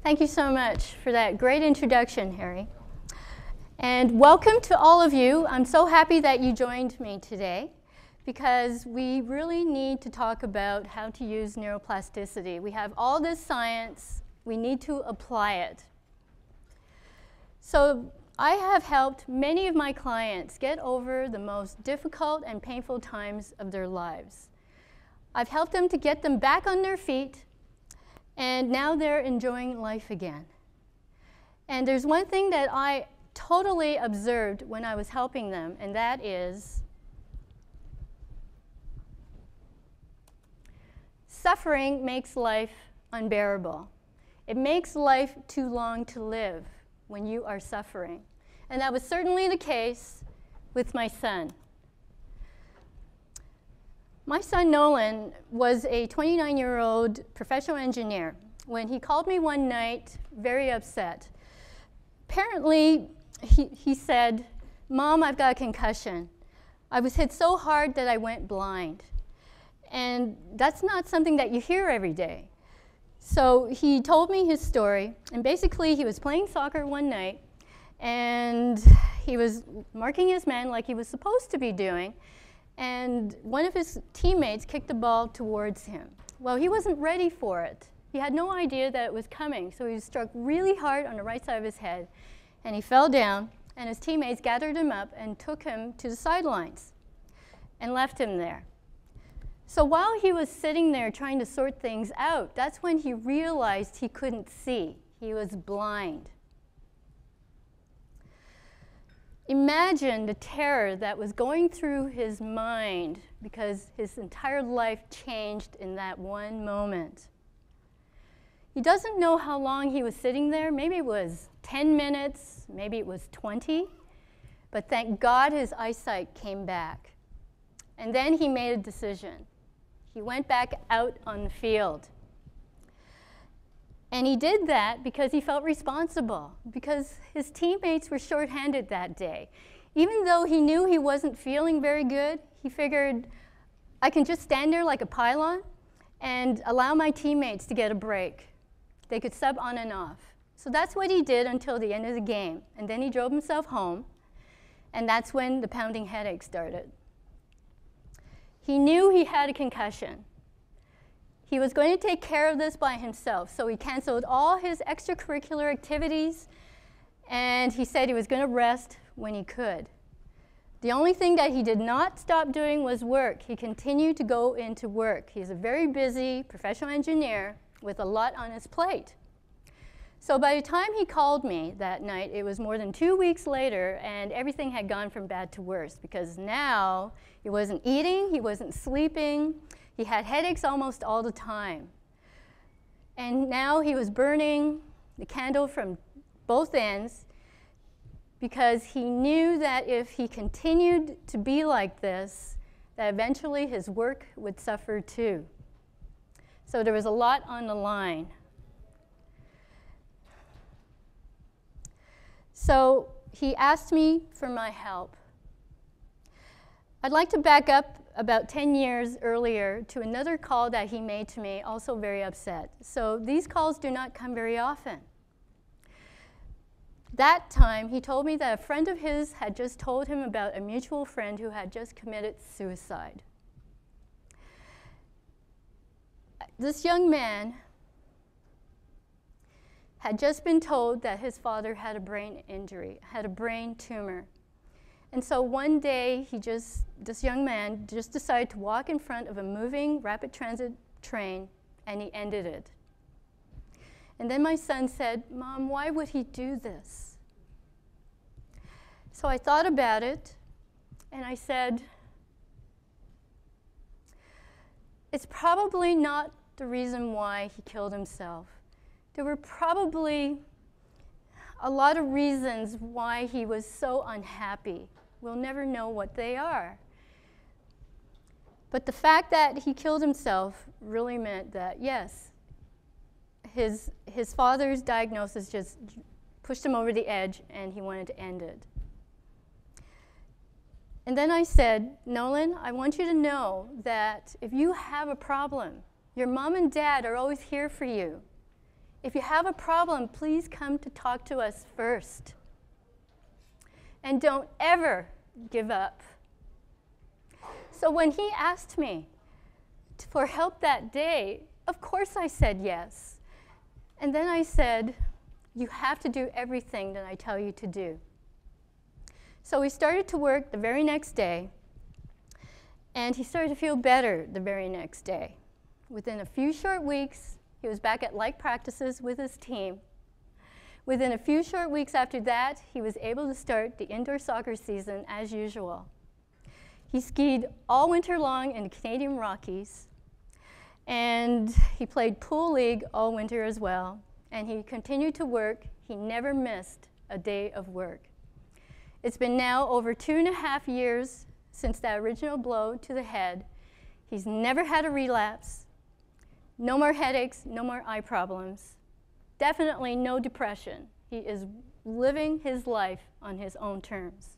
Thank you so much for that great introduction, Harry. And welcome to all of you. I'm so happy that you joined me today because we really need to talk about how to use neuroplasticity. We have all this science. We need to apply it. So I have helped many of my clients get over the most difficult and painful times of their lives. I've helped them to get them back on their feet, and now they're enjoying life again. And there's one thing that I totally observed when I was helping them, and that is suffering makes life unbearable. It makes life too long to live when you are suffering. And that was certainly the case with my son. My son Nolan was a 29-year-old professional engineer when he called me one night very upset. Apparently, he said, "Mom, I've got a concussion. I was hit so hard that I went blind." And that's not something that you hear every day. So he told me his story, and basically he was playing soccer one night, and he was marking his man like he was supposed to be doing, and one of his teammates kicked the ball towards him. Well, he wasn't ready for it. He had no idea that it was coming, so he was struck really hard on the right side of his head, and he fell down, and his teammates gathered him up and took him to the sidelines and left him there. So while he was sitting there trying to sort things out, that's when he realized he couldn't see. He was blind. Imagine the terror that was going through his mind because his entire life changed in that one moment. He doesn't know how long he was sitting there. Maybe it was 10 minutes, maybe it was 20, but thank God his eyesight came back. And then he made a decision. He went back out on the field. And he did that because he felt responsible, because his teammates were shorthanded that day. Even though he knew he wasn't feeling very good, he figured, I can just stand there like a pylon and allow my teammates to get a break. They could sub on and off. So that's what he did until the end of the game. And then he drove himself home, and that's when the pounding headache started. He knew he had a concussion. He was going to take care of this by himself, so he canceled all his extracurricular activities, and he said he was going to rest when he could. The only thing that he did not stop doing was work. He continued to go into work. He's a very busy professional engineer with a lot on his plate. So by the time he called me that night, it was more than 2 weeks later, and everything had gone from bad to worse, because now he wasn't eating, he wasn't sleeping, he had headaches almost all the time. And now he was burning the candle from both ends because he knew that if he continued to be like this, that eventually his work would suffer too. So there was a lot on the line. So he asked me for my help. I'd like to back up about 10 years earlier to another call that he made to me, also very upset. So these calls do not come very often. That time, he told me that a friend of his had just told him about a mutual friend who had just committed suicide. This young man had just been told that his father had a brain injury, had a brain tumor. And so one day, this young man just decided to walk in front of a moving rapid transit train, and he ended it. And then my son said, "Mom, why would he do this?" So I thought about it, and I said, it's probably not the reason why he killed himself. There were probably a lot of reasons why he was so unhappy. We'll never know what they are. But the fact that he killed himself really meant that, yes, his father's diagnosis just pushed him over the edge, and he wanted to end it. And then I said, "Nolan, I want you to know that if you have a problem, your mom and dad are always here for you. if you have a problem, please come to talk to us first. And don't ever give up. So when he asked me for help that day, of course I said yes. And then I said, you have to do everything that I tell you to do. So we started to work the very next day, and he started to feel better the very next day. Within a few short weeks, he was back at like practices with his team. Within a few short weeks after that, he was able to start the indoor soccer season as usual. He skied all winter long in the Canadian Rockies, and he played pool league all winter as well, and he continued to work. He never missed a day of work. It's been now over 2.5 years since that original blow to the head. He's never had a relapse. No more headaches, no more eye problems. Definitely no depression. He is living his life on his own terms.